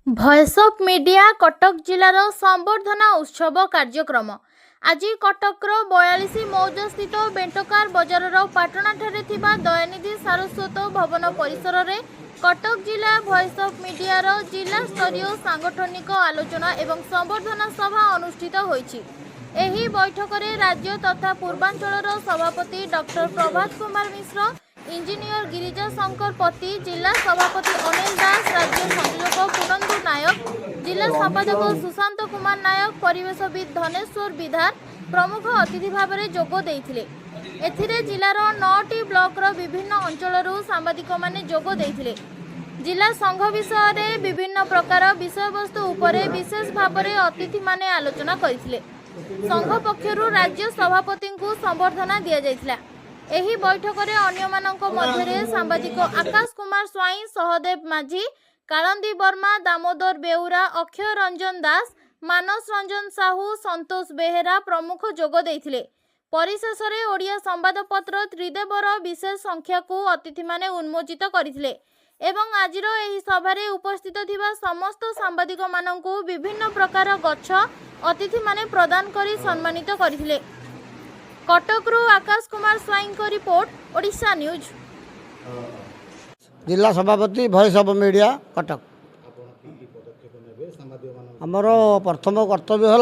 Voice of media Cuttack ଜିଲ୍ଲାର ସମ୍ବର୍ଦ୍ଧନା ଉତ୍ସବ କାର୍ଯ୍ୟକ୍ରମ ଆଜି କଟକର 42 ମୌଜ ସ୍ଥିତ ବେଣ୍ଟକାର ବଜାରର ପାଟଣାଠାରେ ଥିବା ଦୟାନିଧି ସାରସ୍ୱତ ଭବନ ପରିସରରେ କଟକ ଜିଲ୍ଲା ଭଏସ୍ ଅଫ୍ ମିଡିଆର ଜିଲ୍ଲା ସ୍ତରୀୟ ସାଂଗଠନିକ ଆଲୋଚନା ଏବଂ ସମ୍ବର୍ଦ୍ଧନା ସଭା ଅନୁଷ୍ଠିତ ହୋଇଛି। ଏହି ବୈଠକରେ ରାଜ୍ୟ ତଥା ପୂର୍ବାଞ୍ଚଳର ସଭାପତି ଡକ୍ଟର ପ୍ରଭାତ କୁମାର ମିଶ୍ର, इंजीनियर गिरिजा शंकर पति, जिला सभापति अनिल दास, राज्य संयोजक पुनंदु नायक, जिला संपादक सुशांत कुमार नायक, परिवेशविद धनेश्वर विधार प्रमुख अतिथि भाव में जोग देइथिले। एथिरे जिलार 9टी ब्लॉकर विभिन्न अंचलरू सांबादिक माने जोग देइथिले। जिला संघ विषय में विभिन्न प्रकार विषयवस्तु उपरे विशेष भाव में अतिथि माने आलोचना करथिले। संघ पक्षरु राज्य सभापति को संबर्धना दिया जायथिला। एही बैठक में अन्यमानक मध्यरे सांबादिक आकाश कुमार स्वाई, सहदेव माझी, कालंदी वर्मा, दामोदर बेउरा, अक्षय रंजन दास, मानस रंजन साहू, संतोष बेहेरा प्रमुख जोग देइथिले। परिशेष में ओडिया संवादपत्र त्रिदेवर विशेष संख्या को अतिथि माने उन्मोचित करथिले एवं आजिर एही सभारे उपस्थित थिबा समस्त सांबादिक माननकु विभिन्न प्रकार गच्छ अतिथि माने प्रदान करी सम्मानित करथिले। कटकरू आकाश कुमार स्वाई को रिपोर्ट, ओडिशा न्यूज। जिला सभापति भॉइस ऑफ मीडिया कटक। आमर प्रथम कर्तव्य है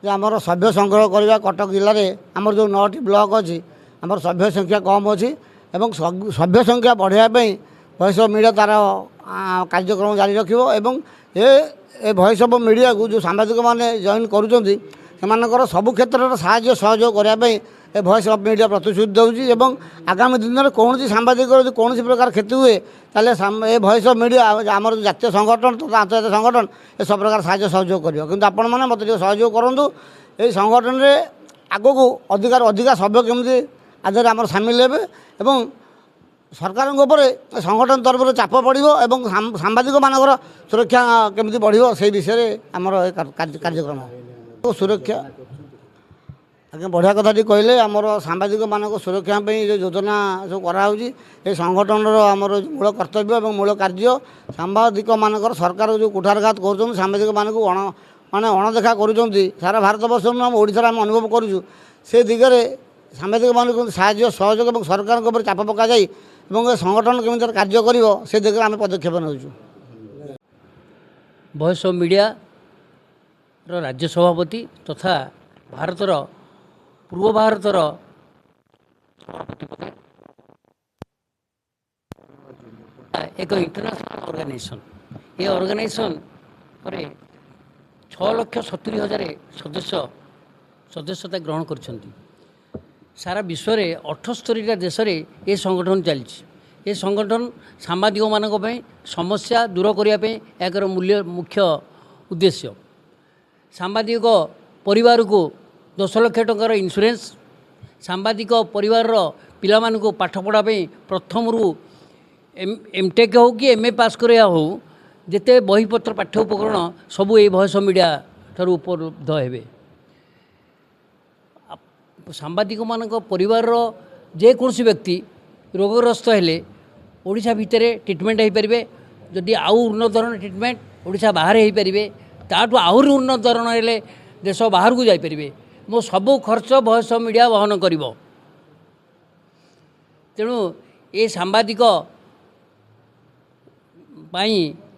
जे आमर सभ्य संग्रह करवा कटक जिले में आमर जो 9टी ब्लॉक अच्छी आमर सभ्य संख्या कम अच्छी एवं सभ्य संख्या बढ़ावाई भॉइस ऑफ मीडिया तार कार्यक्रम जारी रखिबो एवं ए भॉइस ऑफ मीडिया को जो सांबादिक माने जॉइन करूछंती सेमानकर सबु क्षेत्र में साहाय्य सहयोग करने ए भॉइस ऑफ मीडिया प्रतिश्रुति दूसरी और आगामी दिन में कौन सांबादिक कौन प्रकार क्षति हुए ताले ए भॉइस ऑफ मीडिया आम जातीय संगठन तथा आंतर्जातीय संगठन ए सब प्रकार साहाय्य सहयोग कर किंतु आपण मैंने मत सहयोग करूँ ये संगठन में आग को अधिक सभ्य केमी आधार आम सामिल हे और सरकार संगठन तरफ चाप पड़ो और सांबादिक मानकर सुरक्षा केमी बढ़ो से विषय आमर कार्यक्रम सुरक्षा आगे बढ़िया कथाटी कहले आमर सांबादिक मानक सुरक्षा जो योजना सब कराऊँगी ये संगठन आमर मूल कर्तव्य और मूल कार्य सांबादिक मानकर सरकार जो कुठारघात कर सांबादिक मानक माने अणदेखा करुँच सारा भारत वर्ष आम ओडिशा आम अनुभव करूँ से दिगरे सांबादिक मानक साहाय्य सहयोग और सरकार चाप पका जाए संगठन केमी कार्य कर से दिगरे आम पदक्षेप नौचु। भॉइस ऑफ मीडिया राज्य सभापति तथा भारतर पूर्व भारतर एक इंटरनेशनल ऑर्गेनाइजेशन ये ऑर्गेनाइजेशन पर 6,70,000 सदस्यता ग्रहण कर सारा विश्व में 78 देश में ये संगठन चली संगठन सांबादिक मानक समस्या दूर करने एक मुख्य उद्देश्य सांबादिक परिवार को 10 लाख टंकार इन्शुरेंस सांबादिक परिवार पिला मानू पाठ पढ़ापी प्रथम रु एमटेक हो कि एमए पास करा हो जिते बहीपत्र पाठ्य उपकरण सबू ये भॉइस ऑफ मीडिया ठार उपलब्ध हे सांबादिक मानक परिवार जेकोसी व्यक्ति रोगग्रस्त हेले ओडिशा भितर ट्रिटमेंट हो पारे जदि आउ उन्नत धरण ट्रिटमेंट ओडिशा बाहर हो पारे ताठू आहरी उन्नत धरण हेले देश बाहर को जापरेंगे मो सबू खर्च भॉइस ऑफ मीडिया वहन कर तेणु ये सांबादिक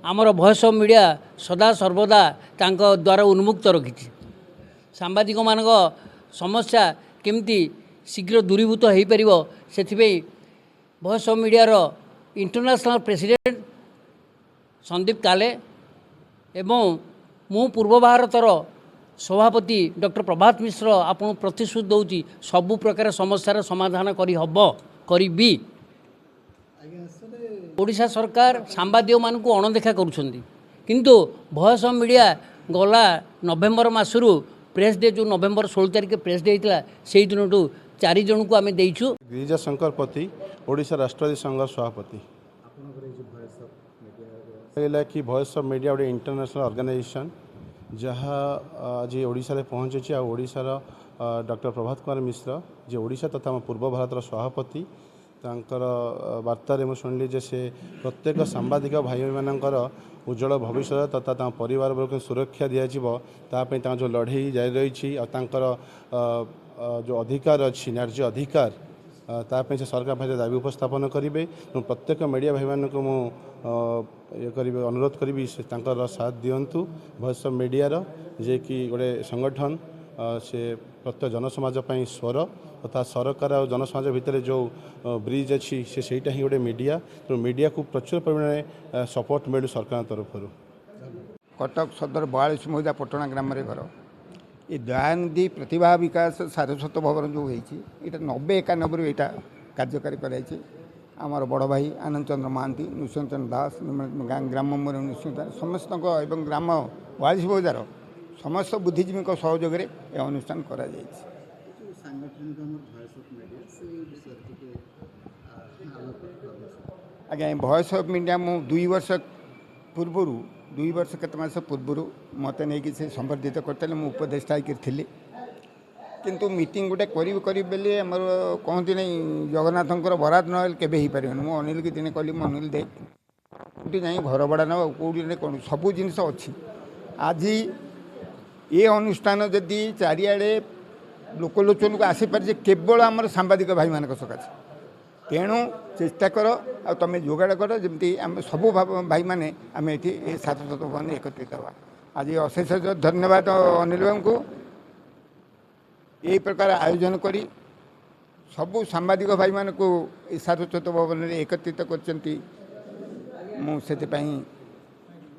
आमर भॉइस ऑफ मीडिया सदा सर्वदा तांको द्वारा उन्मुक्त रखी सांबादिक मानक समस्या केमती शीघ्र दूरीभूत हो पार से voice of media international president Sandeep Kale एवं मु पूर्व भारतर सभापति डॉक्टर प्रभात मिश्र आपन प्रतिश्रुति दौची सबु प्रकार समस्यार समाधान करी ओडिशा सरकार सांबादिक मान को अणदेखा करुछंती किंतु भॉइस ऑफ मीडिया गला नवेम्बर मासरू प्रेस डे जो नवेम्बर 16 तारिख प्रेस डे होता से दिन 4 जन को आम देचु। गिरिजा शंकर पति ओडिशा राष्ट्रवादी संघ सभापति कि भॉइस ऑफ मीडिया गोटे इंटरनेशनल ऑर्गेनाइजेशन जहाँ आज ओडिशा पहुँची ओडिशार डॉक्टर प्रभात कुमार मिश्र जे ओडिशा तथा पूर्व भारतर सभापति ତାଙ୍କର ବାର୍ତ୍ତାରେ ମୁଁ ଶୁଣିଲି ଯେ ସେ ପ୍ରତ୍ୟେକ ସାମ୍ବାଦିକ ଭାଇମାନଙ୍କର ଉଜ୍ଜଳ ଭବିଷ୍ୟତ ତଥା ତାଙ୍କ ପରିବାରବର୍ଗଙ୍କୁ ସୁରକ୍ଷା ଦିଆଯିବ ତା ପାଇଁ ତାଙ୍କ ଯେଉଁ ଲଢ଼େଇ ଜାରି ରହିଛି ଆଉ ତାଙ୍କର ଯେଉଁ ଅଧିକାର ଅଛି ନ୍ୟାଯ୍ୟ ଅଧିକାର ତା ପାଇଁ ସେ ସରକାର ପାଖରେ ଦାବି ଉପସ୍ଥାପନ କରିବେ ଏବଂ ପ୍ରତ୍ୟେକ ମିଡ଼ିଆ ଭାଇମାନଙ୍କୁ ମୁଁ କରିବି ଅନୁରୋଧ କରିବି ସେ ତାଙ୍କର ସାଥ ଦିଅନ୍ତୁ। ଭଏସ୍ ଅଫ୍ ମିଡ଼ିଆର ଯିଏକି ଗୋଟେ ସଂଗଠନ ସେ ପ୍ରତ୍ୟେକ ଜନସମାଜ ପାଇଁ ସ୍ୱର ତଥା ସରକାର ଆଉ ଜନସମାଜ ଭିତରେ ଯେଉଁ ବ୍ରିଜ୍ ଅଛି ସେଇଟା ହିଁ ଗୋଟେ ମିଡ଼ିଆ। ତେଣୁ ମିଡ଼ିଆକୁ ପ୍ରଚୁର ପରିମାଣରେ ସପୋର୍ଟ ମିଳୁ ସରକାରଙ୍କ ତରଫରୁ। କଟକ ସଦର 42 ମୌଜା ପଟଣା ଗ୍ରାମରେ ଘର। ଏ ଦୟାନିଧି ପ୍ରତିଭା ବିକାଶ ସାରସ୍ୱତ ଭବନ ଯେଉଁ ହେଇଛି ଏଇଟା 90-91ରୁ ଏଇଟା କାର୍ଯ୍ୟକାରୀ କରାଯାଇଛି। ଆମର ବଡ଼ ଭାଇ ଆନନ୍ଦ ଚନ୍ଦ୍ର ମହାନ୍ତି, ନୃସିଂହ ଚନ୍ଦ୍ର ଦାସ, ଗ୍ରାମ ମୋର ନୃସିଂହ ସମସ୍ତଙ୍କ ଏବଂ ଗ୍ରାମ 42 ମୌଜାର ସମସ୍ତ ବୁଦ୍ଧିଜୀବୀଙ୍କ ସହଯୋଗରେ ଏ ଅନୁଷ୍ଠାନ କରାଯାଇଛି। ଆଜ୍ଞା ଭଏସ୍ ଅଫ୍ ମିଡ଼ିଆ ମୁଁ 2 ବର୍ଷ ପୂର୍ବରୁ 2 ବର୍ଷ କେତେ ମାସ ପୂର୍ବରୁ ମୋତେ ନେଇକି ସେ ସମ୍ବର୍ଦ୍ଧିତ କରିଥିଲେ। ମୁଁ ଉପଦେଷ୍ଟା ହେଇକି ଥିଲି, କିନ୍ତୁ ମିଟିଂ ଗୋଟେ କରିବି ବୋଲି ଆମର କହନ୍ତି ନାହିଁ ଜଗନ୍ନାଥଙ୍କର ବରାଦ ନହେଲେ କେବେ ହେଇପାରିବନି। ମୁଁ ଅନିଲକି ଦିନେ କହିଲି ମୁଁ ଅନିଲ ଦେଖ କେଉଁଠି ଯାଇ ଘର ଭଡ଼ା ନେବ କେଉଁଠି କ'ଣ ସବୁ ଜିନିଷ ଅଛି। ଆଜି ଏ ଅନୁଷ୍ଠାନ ଯଦି ଚାରିଆଡ଼େ ଲୋକଲୋଚନକୁ ଆସିପାରିছে କେବଳ ଆମର ସାମ୍ବାଦିକ ଭାଇମାନଙ୍କ ସକାଶେ। ତେଣୁ ଚେଷ୍ଟା କର ଆଉ ତୁମେ ଯୋଗାଡ଼ କର ଯେମିତି ଆମେ ସବୁ ଭାଇମାନେ ଆମେ ଏଠି ଏ ସାରସ୍ୱତ ଭବନରେ ଏକତ୍ରିତ ହେବା। ଆଜି ଅଶେଷ ଧନ୍ୟବାଦ ଅନିଲ ବାବୁଙ୍କୁ ଏହି ପ୍ରକାର ଆୟୋଜନ କରି ସବୁ ସାମ୍ବାଦିକ ଭାଇମାନଙ୍କୁ ଏ ସାରସ୍ୱତ ଭବନରେ ଏକତ୍ରିତ କରିଛନ୍ତି। ମୁଁ ସେଥିପାଇଁ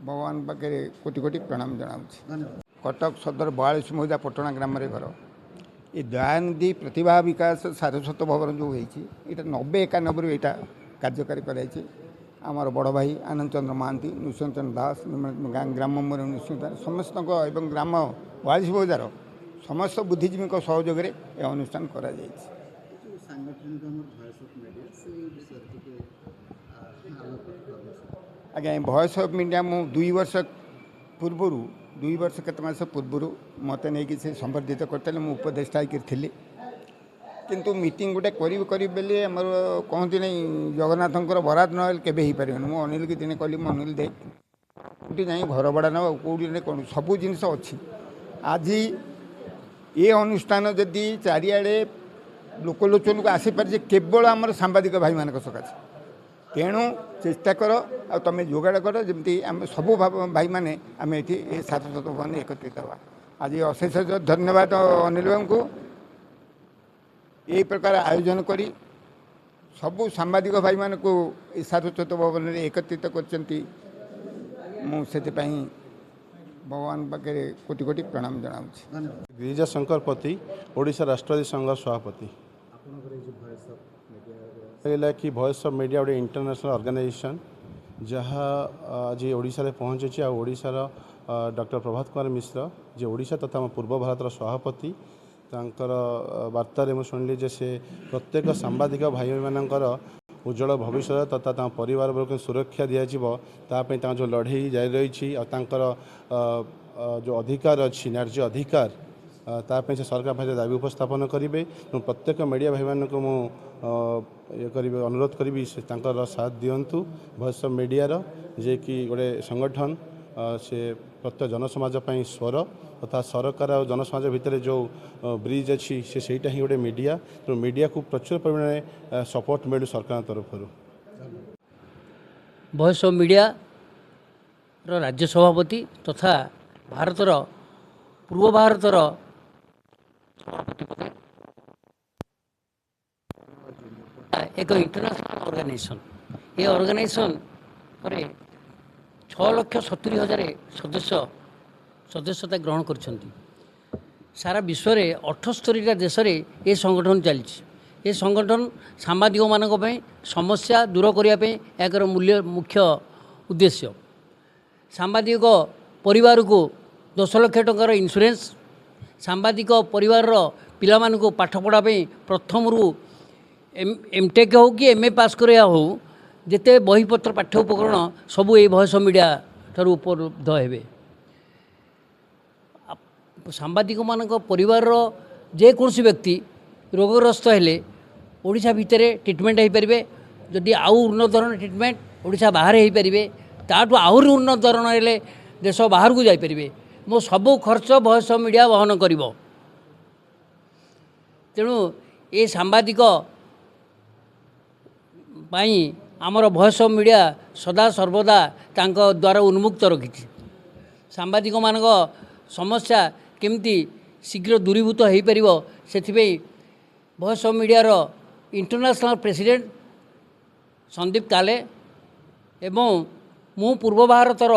ଭଗବାନ ପାଖରେ କୋଟି କୋଟି ପ୍ରଣାମ ଜଣାଉଛି। କଟକ ସଦର 42 ମୌଜା ପଟଣା ଗ୍ରାମରେ ଘର। ଏ ଦୟାନିଧି ପ୍ରତିଭା ବିକାଶ ସାରସ୍ୱତ ଭବନ ଯେଉଁ ହେଇଛି ଏଇଟା 90-91ରୁ ଏଇଟା କାର୍ଯ୍ୟକାରୀ କରାଯାଇଛି। ଆମର ବଡ଼ ଭାଇ ଆନନ୍ଦ ଚନ୍ଦ୍ର ମହାନ୍ତି, ନୃସିଂହ ଚନ୍ଦ୍ର ଦାସ, ଗ୍ରାମ ମୋର ନୃସିଂହ ସମସ୍ତଙ୍କ ଏବଂ ଗ୍ରାମ 42 ମୌଜାର ସମସ୍ତ ବୁଦ୍ଧିଜୀବୀଙ୍କ ସହଯୋଗରେ ଏ ଅନୁଷ୍ଠାନ କରାଯାଇଛି। ଆଜ୍ଞା ଭଏସ୍ ଅଫ୍ ମିଡ଼ିଆ ମୁଁ 2 ବର୍ଷ ପୂର୍ବରୁ 2 ବର୍ଷ କେତେ ମାସ ପୂର୍ବରୁ ମୋତେ ନେଇକି ସେ ସମ୍ବର୍ଦ୍ଧିତ କରିଥିଲେ। ମୁଁ ଉପଦେଷ୍ଟା ହେଇକି ଥିଲି, କିନ୍ତୁ ମିଟିଂ ଗୋଟେ କରିବି ବୋଲି ଆମର କହନ୍ତି ନାହିଁ ଜଗନ୍ନାଥଙ୍କର ବରାଦ ନହେଲେ କେବେ ହେଇପାରିବନି। ମୁଁ ଅନିଲକି ଦିନେ କହିଲି ମୁଁ ଅନିଲ ଦେଖ କେଉଁଠି ଯାଇ ଘର ଭଡ଼ା ନେବ କେଉଁଠି କ'ଣ ସବୁ ଜିନିଷ ଅଛି। ଆଜି ଏ ଅନୁଷ୍ଠାନ ଯଦି ଚାରିଆଡ଼େ ଲୋକଲୋଚନକୁ ଆସିପାରିছে କେବଳ ଆମର ସାମ୍ବାଦିକ ଭାଇମାନଙ୍କ ସକାଶେ। ତେଣୁ ଚେଷ୍ଟା କର ଆଉ ତୁମେ ଯୋଗାଡ଼ କର ଯେମିତି ଆମେ ସବୁ ଭାଇମାନେ ଆମେ ଏଠି ଏ ସାରସ୍ୱତ ଭବନରେ ଏକତ୍ରିତ ହେବା। ଆଜି ଅଶେଷ ଧନ୍ୟବାଦ ଅନିଲ ବାବୁଙ୍କୁ ଏହି ପ୍ରକାର ଆୟୋଜନ କରି ସବୁ ସାମ୍ବାଦିକ ଭାଇମାନଙ୍କୁ ଏ ସାରସ୍ୱତ ଭବନରେ ଏକତ୍ରିତ କରିଛନ୍ତି। ମୁଁ ସେଥିପାଇଁ ଭଗବାନ ପାଖରେ କୋଟି କୋଟି ପ୍ରଣାମ ଜଣାଉଛି। ଗିରିଜା ଶଙ୍କର ପତି, ଓଡ଼ିଶା ରାଷ୍ଟ୍ରବାଦୀ ସଂଘ ସଭାପତି। କହିଲା କି ଭଏସ୍ ଅଫ୍ ମିଡ଼ିଆ ଗୋଟେ ଇଣ୍ଟରନ୍ୟାସନାଲ୍ ଅର୍ଗାନାଇଜେସନ୍ ଯାହା ଆଜି ଓଡ଼ିଶାରେ ପହଞ୍ଚିଛି। ଆଉ ଓଡ଼ିଶାର ଡକ୍ଟର ପ୍ରଭାତ କୁମାର ମିଶ୍ର ଯେ ଓଡ଼ିଶା ତଥା ଆମ ପୂର୍ବ ଭାରତର ସଭାପତି, ତାଙ୍କର ବାର୍ତ୍ତାରେ ମୁଁ ଶୁଣିଲି ଯେ ସେ ପ୍ରତ୍ୟେକ ସାମ୍ବାଦିକ ଭାଇମାନଙ୍କର ଉଜ୍ଜଳ ଭବିଷ୍ୟତ ତଥା ତାଙ୍କ ପରିବାରବର୍ଗଙ୍କୁ ସୁରକ୍ଷା ଦିଆଯିବ ତା ପାଇଁ ତାଙ୍କ ଯେଉଁ ଲଢ଼େଇ ଜାରି ରହିଛି ଆଉ ତାଙ୍କର ଯେଉଁ ଅଧିକାର ଅଛି ନ୍ୟାଯ୍ୟ ଅଧିକାର ତା ପାଇଁ ସେ ସରକାର ପାଖରେ ଦାବି ଉପସ୍ଥାପନ କରିବେ ଏବଂ ପ୍ରତ୍ୟେକ ମିଡ଼ିଆ ଭାଇମାନଙ୍କୁ ମୁଁ କରିବି ଅନୁରୋଧ କରିବି ସେ ତାଙ୍କର ସାଥ ଦିଅନ୍ତୁ। ଭଏସ୍ ଅଫ୍ ମିଡ଼ିଆର ଯିଏକି ଗୋଟେ ସଂଗଠନ ସେ ପ୍ରତ୍ୟେକ ଜନସମାଜ ପାଇଁ ସ୍ୱର ତଥା ସରକାର ଆଉ ଜନସମାଜ ଭିତରେ ଯେଉଁ ବ୍ରିଜ୍ ଅଛି ସେଇଟା ହିଁ ଗୋଟେ ମିଡ଼ିଆ। ତେଣୁ ମିଡ଼ିଆକୁ ପ୍ରଚୁର ପରିମାଣରେ ସପୋର୍ଟ ମିଳୁ ସରକାରଙ୍କ ତରଫରୁ। ଭଏସ୍ ଅଫ୍ ମିଡ଼ିଆର ରାଜ୍ୟ ସଭାପତି ତଥା ଭାରତର ପୂର୍ବ ଭାରତର ଏକ ଇଣ୍ଟରନ୍ୟାସନାଲ୍ ଅର୍ଗାନାଇଜେସନ୍। ଏ ଅର୍ଗାନାଇଜେସନ୍ ପରେ 6,70,000 ସଦସ୍ୟତା ଗ୍ରହଣ କରିଛନ୍ତି। ସାରା ବିଶ୍ୱରେ 78ଟା ଦେଶରେ ଏ ସଂଗଠନ ଚାଲିଛି। ଏ ସଂଗଠନ ସାମ୍ବାଦିକମାନଙ୍କ ପାଇଁ ସମସ୍ୟା ଦୂର କରିବା ପାଇଁ ଏହାର ମୁଖ୍ୟ ଉଦ୍ଦେଶ୍ୟ। ସାମ୍ବାଦିକ ପରିବାରକୁ 10 ଲକ୍ଷ ଟଙ୍କାର ଇନ୍ସୁରାନ୍ସ, ସାମ୍ବାଦିକ ପରିବାରର ପିଲାମାନଙ୍କୁ ପାଠ ପଢ଼ା ପାଇଁ ପ୍ରଥମରୁ ଏମ୍ଟେକ୍ ହେଉ କି MA ପାସ୍ କରିବା ହେଉ ଯେତେ ବହିପତ୍ର ପାଠ୍ୟ ଉପକରଣ ସବୁ ଏଇ ଭଏସ୍ ଅଫ୍ ମିଡ଼ିଆ ଠାରୁ ଉପଲବ୍ଧ ହେବେ। ସାମ୍ବାଦିକମାନଙ୍କ ପରିବାରର ଯେକୌଣସି ବ୍ୟକ୍ତି ରୋଗଗ୍ରସ୍ତ ହେଲେ ओडिशा भितर ट्रिटमेंट हो पारे जदि आउ उन्नत धरण ट्रिटमेंट ओडिशा बाहर हो पारे ताठू आहरी उन्नत धरण हेले देश बाहर को जापरेंगे मो सबू खर्च वॉइस ऑफ मीडिया वहन कर तेणु ये सांबादिक आमर वॉइस ऑफ मीडिया सदा सर्वदा तांको द्वारा उन्मुक्त रखी सांबादिक मानक समस्या केमती शीघ्र दूरीभूत हो पार से वॉइस ऑफ मीडिया रो इंटरनेशनल प्रेसिडेंट संदीप काले एवं मु पूर्व भारतर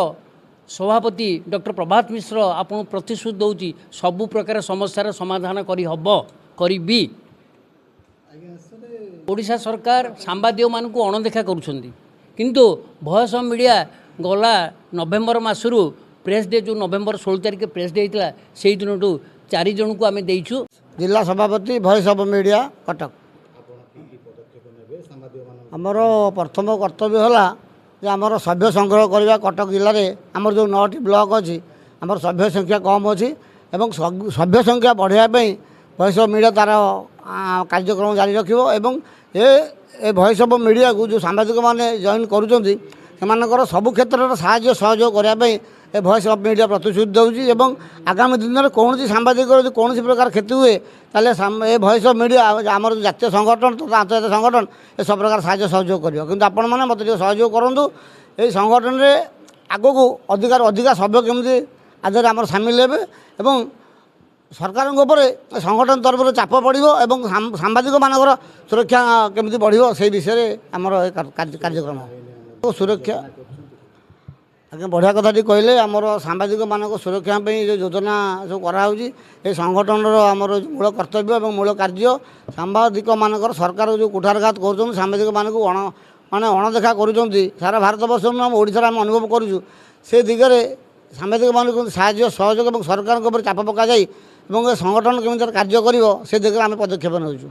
सभापति डॉक्टर प्रभात मिश्र आपन प्रतिश्रुति दौची सबु प्रकार समस्यार समाधान करी हबो करी ओडिशा सरकार सांबादिक मानक अणदेखा करुछंदी किंतु वॉइस ऑफ मीडिया गला नवेम्बर मासरू प्रेस डे जो नवेम्बर 16 तारिख प्रेस डे होता से दिन 4 जन को आम देचु जिला सभापति वॉइस ऑफ मीडिया कटक आमर प्रथम कर्तव्य है जे आमर सभ्य संग्रह करवा कटक जिले में आमर जो 9टी ब्लॉक अच्छी आमर सभ्य संख्या कम अच्छी एवं सभ्य संख्या बढ़ावाई वॉइस ऑफ मीडिया तार कार्यक्रम जारी रखिबो एवं ए वॉइस ऑफ मीडिया को जो सांबादिक माने जॉइन करूछंती सेमानकर सब क्षेत्र में साहाय्य सहयोग करने ए वॉइस ऑफ मीडिया प्रतिश्रुति दूसरी और आगामी दिन में कौन सांबादिक कौन प्रकार क्षति हुए ताले ए वॉइस ऑफ मीडिया आमर जातीय संगठन तथा आंतर्जातीय संगठन ए सब प्रकार साहाय्य सहयोग कर किंतु आपण मैंने मत सहयोग करूँ ये संगठन में आग को अधिका सभ्य केमी आधार आम सामिल हे और सरकार संगठन तरफ चाप पड़ो और सांबादिक मानकर सुरक्षा केमी बढ़ो से विषय आमर कार्यक्रम तो सुरक्षा आगे बढ़िया कथा कहले आमर सांबादिक मानक सुरक्षा जो योजना सब कराऊँगी ये संगठन आमर मूल कर्तव्य और मूल कार्य सांबादिक मानकर सरकार जो कुठारघात कर सांबादिक मानक माने अणदेखा करुँच सारा भारत वर्ष आम ओडिशा आम अनुभव करूँ से दिगरे सांबादिक मानक साहाय्य सहयोग और सरकार चाप पक जाए संगठन केमी कार्य कर से दिगरे आम पदक्षेप नौचु।